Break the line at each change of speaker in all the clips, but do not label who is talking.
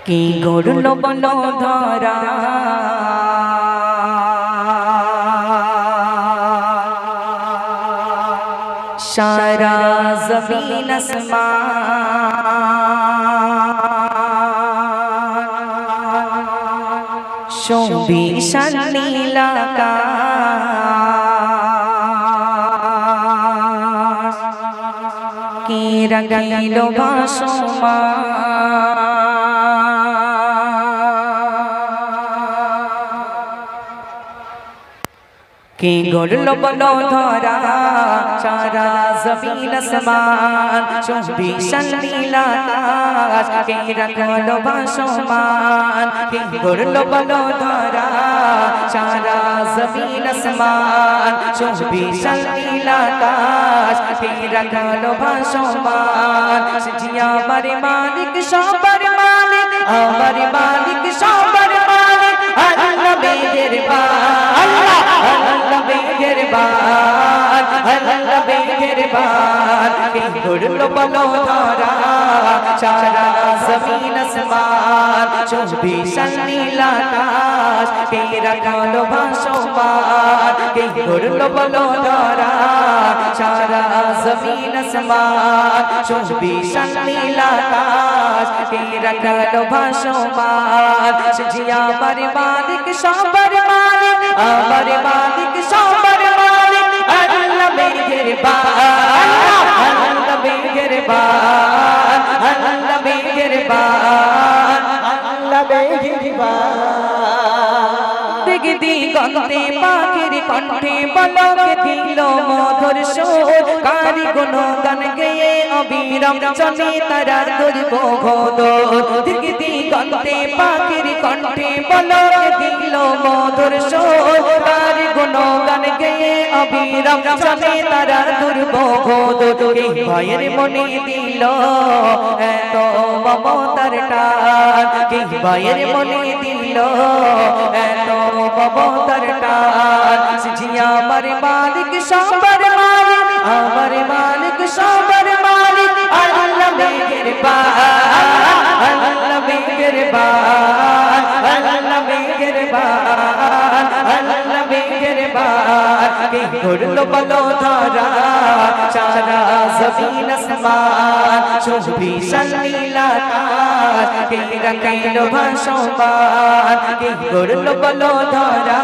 কি গড়লো বলো ধরা সারা জমিন আসমান শোভিশাল নীলাকাশ কে রাখিল ভাসমান কে গড়লো বলো ধরা সারা জমিন আসমান শোভিশাল নীলাকাশ কে রাখলো ভাসমান কে গড়লো বলো ধরা সারা জমিন আসমান শোভিশাল নীলাকাশ কে রাখলো ভাসমান জিয়া মারে মালিক সবার মালিক আমার মালিক সবার মালিক আল্লাহ মেহেরবান আল্লাহ মেহেরবান আল্লাহ মেহেরবান কে গড়লো বলো ধরা সারা জমিন আসমান শোভিশাল নীলাকাশ কে রাখলো ভাসমান কে গড়লো বলো ধরা সারা জমিন আসমান শোভিশাল নীলাকাশ কে রাখলো ভাসমান জিয়া আমার মালিক সবার মালিক আমার মালিক সবার মালিক আল্লাহ মেহেরবান আল্লাহ মেহেরবান আল্লাহ মেহেরবান আল্লাহ মেহেরবান দিগদি গন্তে পাখির কণ্ঠে বলকে দিল মধুর সুর কারি গুণগান গেয়ে অবিরাম চলে তারা দুর্গ ঘোদর দিগদি গন্তে পাখির কণ্ঠে বলকে দিল মধুর সুর কারি গুণগান গেয়ে অবিরাম চলে তারা দুর্গ ঘোদর কে ভাইয়ের মনে দিল এত মমতার টান কে ভাইয়ের মনে দিল এত মমতার টান জিয়া আমার মালিক সবার মালিক আমার মালিক সবার মালিক আল্লাহ মেহেরবান আল্লাহ মেহেরবান আল্লাহ মেহেরবান আল্লাহ মেহেরবান কে গড়লো বলো ধরা সারা জমিন আসমান শোভিশাল নীলাকাশ কে রাখিল ভাসমান কে গড়লো বলো ধরা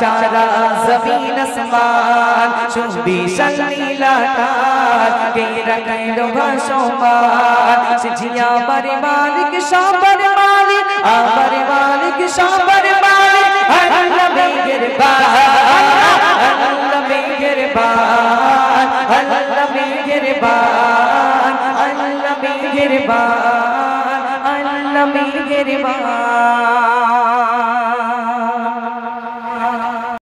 সারা জমিন আসমান শোভিশাল নীলাকাশ কে রাখিল ভাসমান জিয়া আমার মালিক সবার মালিক আমার মালিক সবার মালিক আল্লাহ মেহেরবান আল্লাহ মেহেরবান আল্লাহ মেহেরবান আল্লাহ মেহেরবান আল্লাহ মেহেরবান